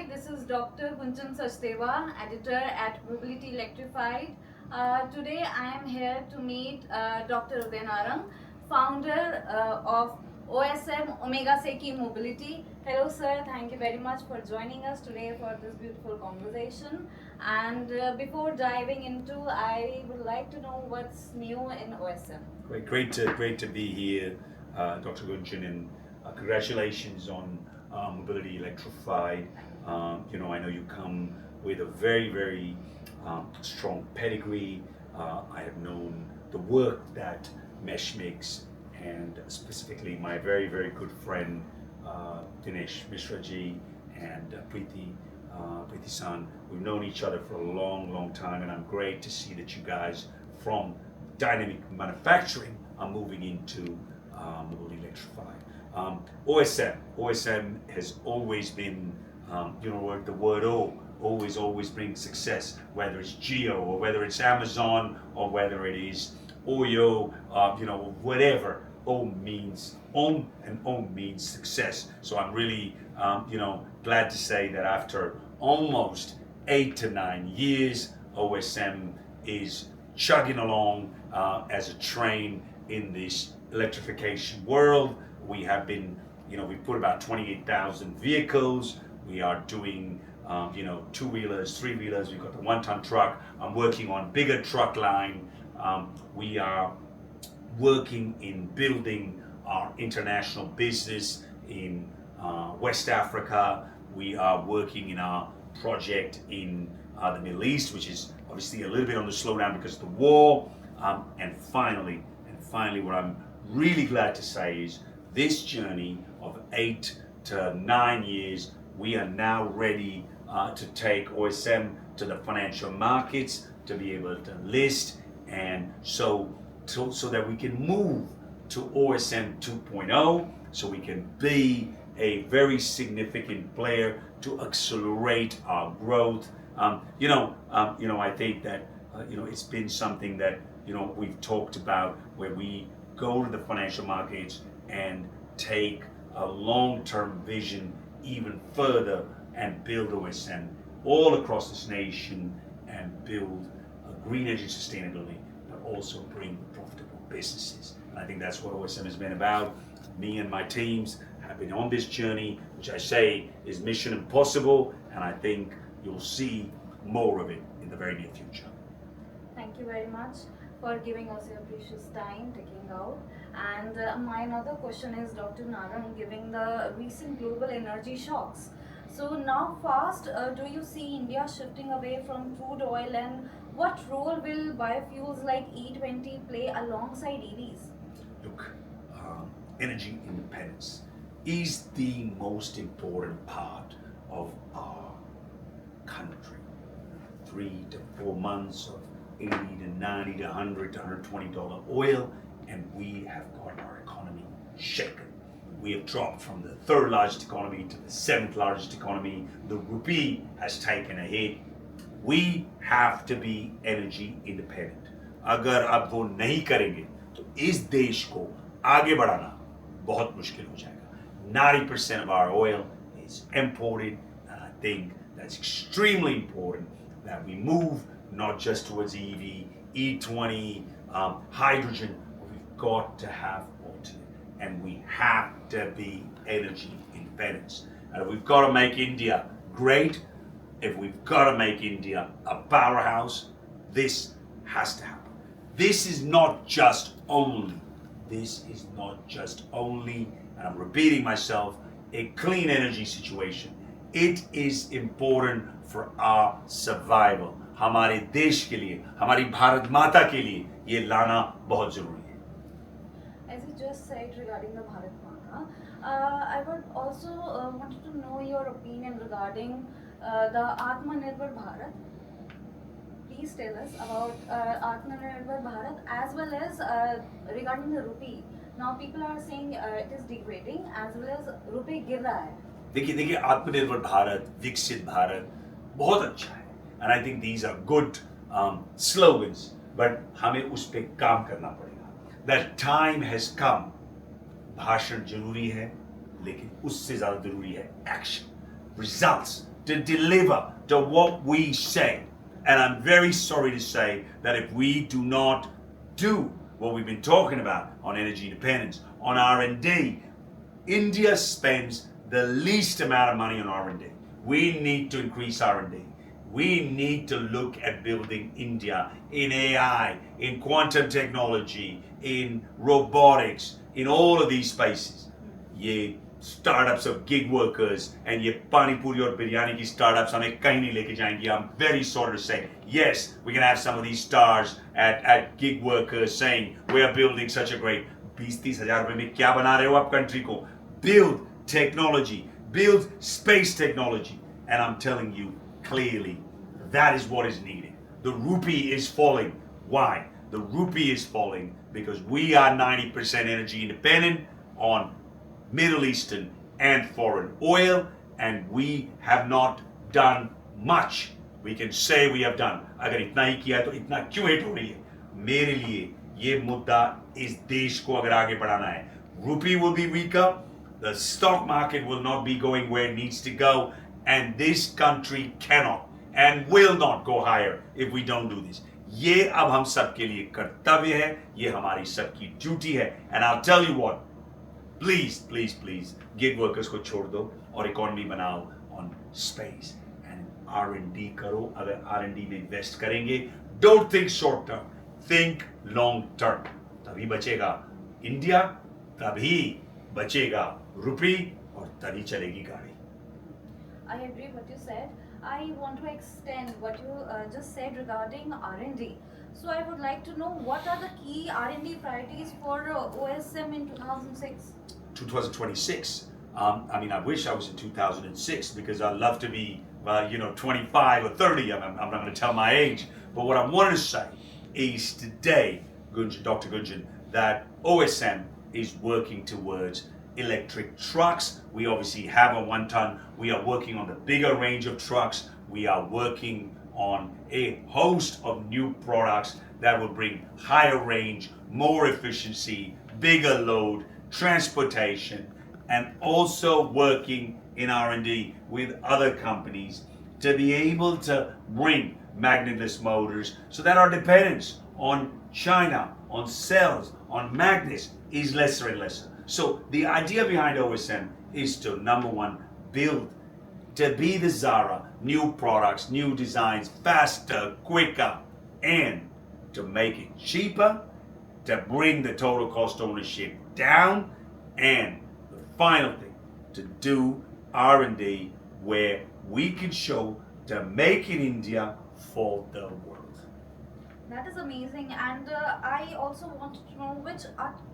Hi, this is Dr. Gunjan Sachdeva, editor at Mobility Electrified. Today I am here to meet Dr. Uday Narang, founder of OSM Omega Seiki Mobility. Hello sir, thank you very much for joining us today for this beautiful conversation. And before diving into, I would like to know what's new in OSM. Great to be here, Dr. Gunjan, and congratulations on Mobility Electrified. I know you come with a very strong pedigree. I have known the work that Meshmix and specifically my very good friend Dinesh Mishraji and Preeti San. We've known each other for a long time, and I'm great to see that you guys from dynamic manufacturing are moving into Mobility Electrified. OSM has always been, the word O always brings success, whether it's Geo or whether it's Amazon or whether it is Oyo, whatever. Om means success. So I'm really, glad to say that after almost 8 to 9 years, OSM is chugging along as a train in this electrification world. We have been, we put about 28,000 vehicles. We are doing, 2-wheelers, 3-wheelers. We've got the 1-ton truck. I'm working on bigger truck line. We are working in building our international business in West Africa. We are working in our project in the Middle East, which is obviously a little bit on the slowdown because of the war. And finally, what I'm really glad to say is this journey of 8 to 9 years, we are now ready to take OSM to the financial markets to be able to list, and so that we can move to OSM 2.0, so we can be a very significant player to accelerate our growth. I think that it's been something that we've talked about, where we go to the financial markets and take a long-term vision even further and build OSM all across this nation and build a green energy sustainability, but also bring profitable businesses. And I think that's what OSM has been about. Me and my teams have been on this journey, which I say is mission impossible, and I think you'll see more of it in the very near future. Thank you very much for giving us your precious time, taking out. And my another question is, Dr. Narang, given the recent global energy shocks, so now fast do you see India shifting away from crude oil, and what role will biofuels like E20 play alongside EVs? Look, energy independence is the most important part of our country. 3 to 4 months of 80 to 90 to 100 to $120 oil, and we have got our economy shaken. We have dropped from the 3rd largest economy to the 7th largest economy. The rupee has taken a hit. We have to be energy independent. अगर अब वो नहीं करेंगे तो इस देश को आगे बढ़ाना बहुत मुश्किल हो जाएगा. 90% of our oil is imported, and I think that's extremely important that we move not just towards EV, E20, hydrogen, but we've got to have alternate, and we have to be energy independent. And if we've got to make India great, if we've got to make India a powerhouse, this has to happen. This is not just only, and I'm repeating myself, a clean energy situation. It is important for our survival. हमारे देश के लिए, हमारी भारत माता के लिए ये लाना बहुत जरूरी है. As you just said regarding the Bharat Mata, I would also wanted to know your opinion regarding the Atmanirbhar Bharat. Please tell us about Atmanirbhar Bharat, as well as regarding the rupee. Now people are saying it is degrading, as well as rupee गिर रहा है. देखिए आत्मनिर्भर भारत, विकसित भारत बहुत अच्छा है, and I think these are good slogans, but हमें उस पे काम करना पड़ेगा. That time has come. भाषण जरूरी है, लेकिन उससे ज़्यादा जरूरी है action, results. to deliver to what we say. And I'm very sorry to say that if we do not do what we've been talking about on energy independence, on R&D, India spends the least amount of money on R&D. We need to increase R&D. We need to look at building India in AI, in quantum technology, in robotics, in all of these spaces. ये startups of gig workers and ये pani puri और biryani की startups हमें कहीं नहीं लेके जाएंगी. I'm very sorry to say, yes, we can have some of these stars at gig workers saying we are building such a great 20-30 हजार रुपए में क्या बना रहे हो आप country को? Build technology, build space technology, and I'm telling you clearly that is what is needed. The rupee is falling. Why? The rupee is falling because we are 90% energy independent on Middle Eastern and foreign oil, and we have not done much. We can say we have done. अगर इतना ही किया तो इतना क्यों hit हो रही है? मेरे लिए ये मुद्दा इस देश को अगर आगे बढ़ाना है. Rupee will be weaker. The stock market will not be going where it needs to go, and this country cannot and will not go higher if we don't do this. ये अब हम सबके लिए कर्तव्य है, ये हमारी सबकी ड्यूटी है. And I'll tell you what, please, please, please, gig workers को छोड़ दो और इकोनॉमी बनाओ on space and R&D करो. अगर R&D में इन्वेस्ट करेंगे, don't think short term, think long term. तभी बचेगा इंडिया, तभी बचेगा रुपी और तभी चलेगी गाड़ी. I agree what you said. I want to extend what you just said regarding R&D. So I would like to know what are the key R&D priorities for OSM in 2006? 2026. I mean, I wish I was in 2006 because I'd love to be, 25 or 30. I'm not going to tell my age. But what I want to say is today, Dr. Gunjan, that OSM is working towards electric trucks. We obviously have a 1 ton. We are working on the bigger range of trucks. We are working on a host of new products that will bring higher range, more efficiency, bigger load, transportation, and also working in R&D with other companies to be able to bring magnetless motors so that our dependence on China, on cells, on magnets is lesser and lesser. So the idea behind OSM is to, number one, build, to be the Zara, new products, new designs, faster, quicker, and to make it cheaper, to bring the total cost of ownership down, and the final thing, to do R&D where we can show to make in India for the world. That is amazing, and I also wanted to know which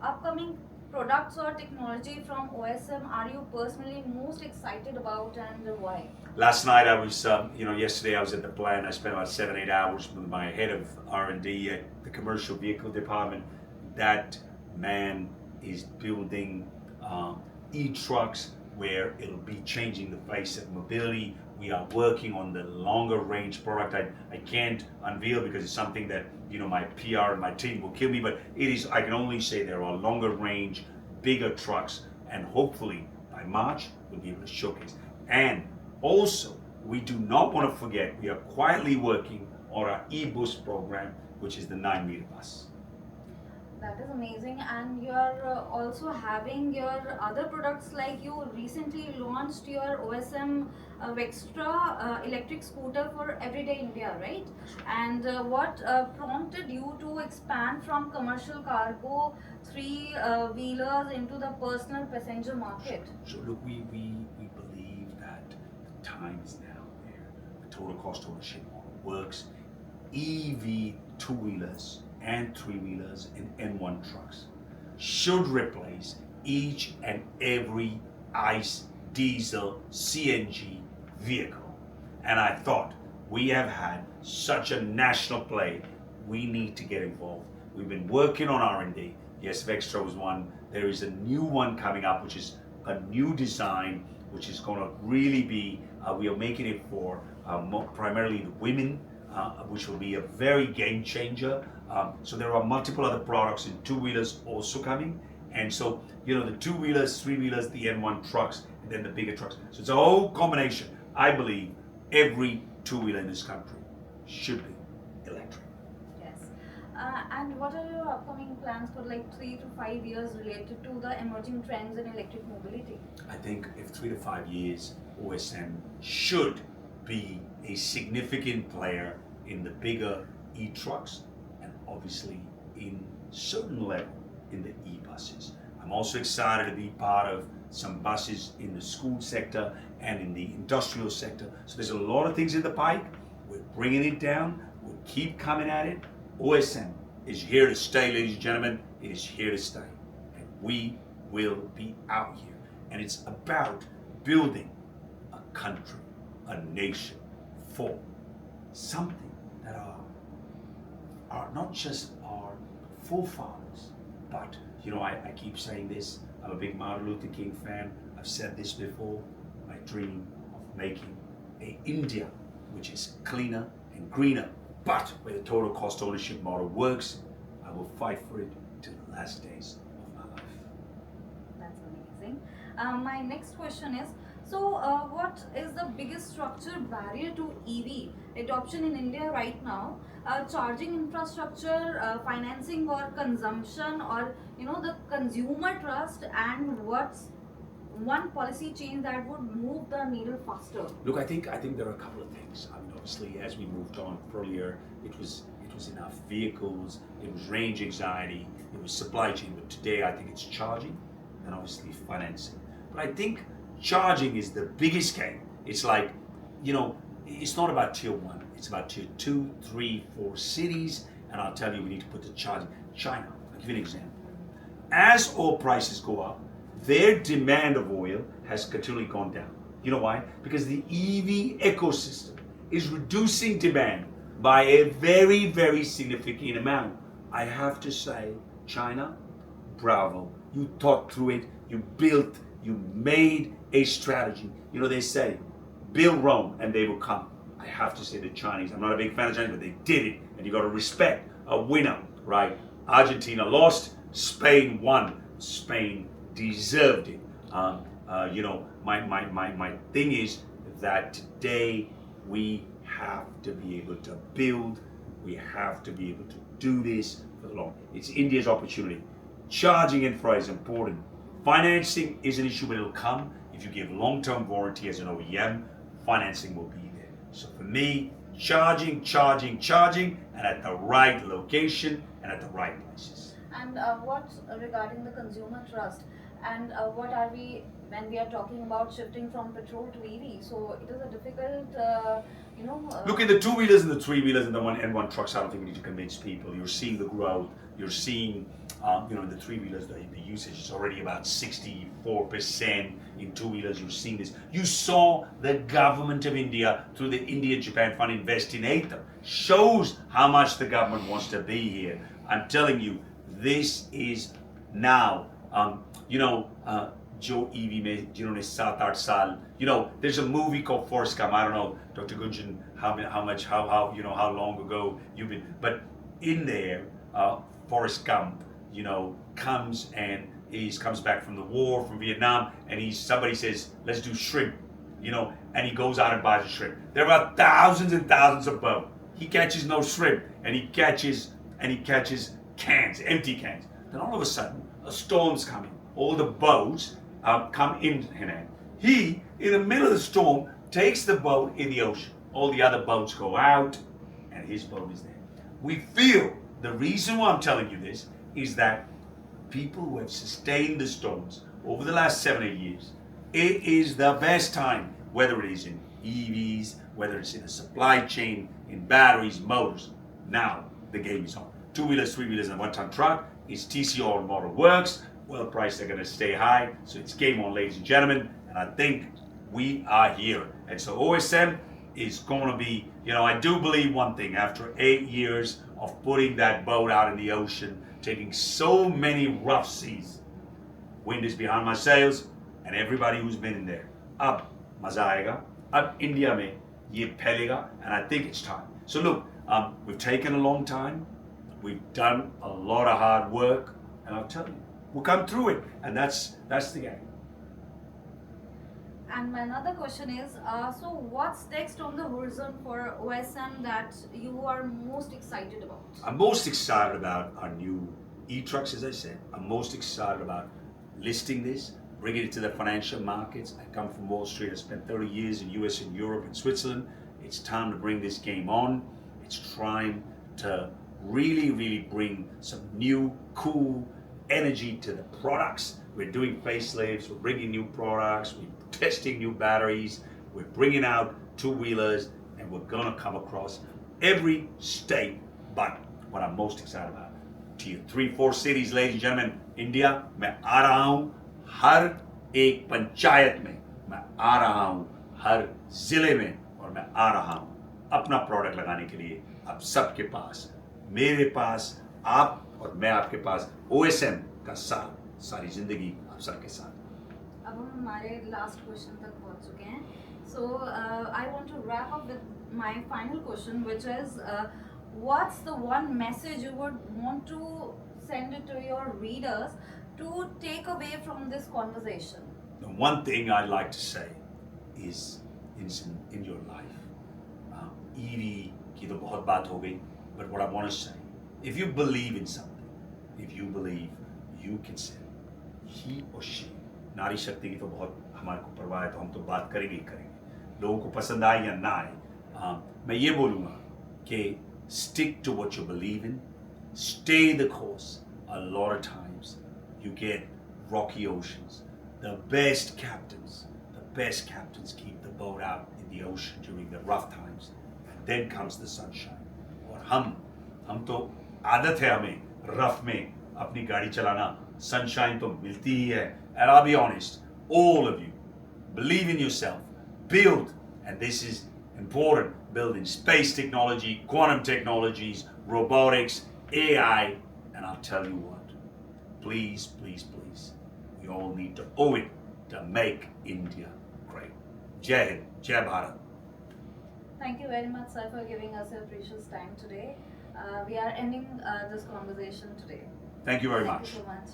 upcoming products or technology from OSM are you personally most excited about and why? Last night I was, yesterday I was at the plant. I spent about 7-8 hours with my head of R&D at the commercial vehicle department. That man is building e-trucks where it'll be changing the face of mobility. We are working on the longer range product. I can't unveil because it's something that my PR and my team will kill me, but it is, I can only say there are longer range, bigger trucks, and hopefully by March we'll be able to showcase. And also, we do not want to forget, we are quietly working on our e-boost program, which is the 9-meter bus. That is amazing, and you are also having your other products, like you recently launched your OSM Vextra electric scooter for everyday India, right? And what prompted you to expand from commercial cargo 3-wheelers into the personal passenger market? So look, we believe that the time is now where the total cost of ownership model works. EV 2-wheelers and 3-wheelers and N1 trucks should replace each and every ICE, diesel, CNG vehicle. And I thought, we have had such a national play, we need to get involved. We've been working on R&D. Yes, Vextra was one. There is a new one coming up, which is a new design, which is going to really be, we are making it for primarily the women, which will be a very game changer. So there are multiple other products in 2-wheelers also coming. And so, the 2-wheelers, 3-wheelers, the N1 trucks, and then the bigger trucks. So it's a whole combination. I believe every two-wheeler in this country should be electric. Yes. And what are your upcoming plans for like 3 to 5 years related to the emerging trends in electric mobility? I think if 3 to 5 years, OSM should be a significant player in the bigger e-trucks and obviously in certain level in the e-buses. I'm also excited to be part of some buses in the school sector and in the industrial sector. So there's a lot of things in the pipe. We're bringing it down. We'll keep coming at it. OSM is here to stay, ladies and gentlemen. It is here to stay. And we will be out here. And it's about building a country, a nation for something that are not just our forefathers, but I keep saying this. I'm a big Martin Luther King fan. I've said this before. My dream of making a India which is cleaner and greener, but where the total cost ownership model works, I will fight for it to the last days of my life. That's amazing. My next question is, what is the biggest structural barrier to EV adoption in India right now? Charging infrastructure, financing or consumption, or the consumer trust, and what's one policy change that would move the needle faster? Look, I think there are a couple of things. I mean, obviously, as we moved on earlier, it was enough vehicles, it was range anxiety, it was supply chain. But today, I think it's charging and obviously financing. But I think charging is the biggest game. It's like, it's not about tier 1. It's about tier 2, 3, 4 cities. And I'll tell you, we need to put the charging. China, I'll give you an example. As oil prices go up, their demand of oil has continually gone down. You know why? Because the EV ecosystem is reducing demand by a very, very significant amount. I have to say, China, bravo. You thought through it, you built, you made a strategy. They say, build Rome and they will come. I have to say the Chinese, I'm not a big fan of China, but they did it. And you got to respect a winner, right? Argentina lost, Spain won. Spain deserved it. My thing is that today we have to be able to build, we have to be able to do this for the long. It's India's opportunity. Charging infra is important. Financing is an issue, but it'll come. If you give long-term warranty as an OEM, financing will be there. So for me, charging, and at the right location and at the right places. And what regarding the consumer trust? And what are we when we are talking about shifting from petrol to EV? So it is a difficult, Look at the two-wheelers and the three-wheelers and the one trucks. I don't think we need to convince people. You're seeing the growth. You're seeing, in the three-wheelers, the usage is already about 64%. In two-wheelers, you're seeing this. You saw the government of India through the India-Japan Fund invest in Ethanol. Shows how much the government wants to be here. I'm telling you, this is now. Jo EV mein jinhone 7-8 saal. There's a movie called Forrest Gump. I don't know, Dr. Gunjan, how long ago you've been, but in there, Forrest Gump, comes back from the war, from Vietnam, and somebody says, let's do shrimp, and he goes out and buys a shrimp. There are thousands and thousands of boats. He catches no shrimp, and he catches cans, empty cans. Then all of a sudden, a storm's coming. All the boats come in. He, in the middle of the storm, takes the boat in the ocean. All the other boats go out, and his boat is there. We feel, the reason why I'm telling you this is that people who have sustained the storms over the last 7 or 8 years, it is the best time, whether it is in EVs, whether it's in the supply chain, in batteries, motors. Now, the game is on. Two-wheelers, three-wheelers, and a one-ton truck. Its TCO model works. Oil prices are going to stay high. So it's game on, ladies and gentlemen. And I think we are here. And so OSM is going to be, I do believe one thing. After 8 years of putting that boat out in the ocean, taking so many rough seas, wind is behind my sails, and everybody who's been in there, ab maza aayega, ab India mein ye phailega, and I think it's time. So look, we've taken a long time. We've done a lot of hard work, and I'll tell you, we'll come through it, and that's the game. And my another question is, so what's next on the horizon for OSM that you are most excited about? I'm most excited about our new e-trucks, as I said. I'm most excited about listing this, bringing it to the financial markets. I come from Wall Street. I spent 30 years in US and Europe and Switzerland. It's time to bring this game on. It's trying to really bring some new, cool energy to the products. We're doing facelifts, we're bringing new products, we're testing new batteries, we're bringing out two-wheelers, and we're gonna come across every state. But what I'm most excited about, tier 3-4 cities, ladies and gentlemen, India, मैं आ रहा हूँ हर एक पंचायत में, मैं आ रहा हूँ हर जिले में, और मैं आ रहा हूँ अपना प्रोडक्ट लगाने के लिए आप सबके पास, मेरे पास, आप और मैं आपके पास, OSM का साथ, सारी जिंदगी आप सबके साथ. अब हम हमारे लास्ट क्वेश्चन तक पहुंच चुके हैं. So I want to wrap up with my final question, which is, what's the one message you would want to send it to your readers to take away from this conversation? The one thing I like to say is, in your life, EV की तो बहुत बात हो गई, but what I want to say, if you believe in something, if you believe you can say, he or she, नारी शक्ति की तो बहुत हमारे को परवाह है, तो हम तो बात करेंगे ही करेंगे, लोगों को पसंद आए या ना आए. मैं ये बोलूँगा कि stick to what you believe in, stay the course. A lot of times you get rocky oceans. The best captains keep the boat out in the ocean during the rough times, and then comes the sunshine. और हम तो आदत है हमें rough में अपनी गाड़ी चलाना, sunshine तो मिलती ही है. And I'll be honest, all of you, believe in yourself, build, and this is important, build in space technology, quantum technologies, robotics, AI, and I'll tell you what, please, we all need to owe it to make India great. Jai Hind, Jai Bharat. Thank you very much, sir, for giving us your precious time today. We are ending this conversation today. Thank you very much. Thank you so much.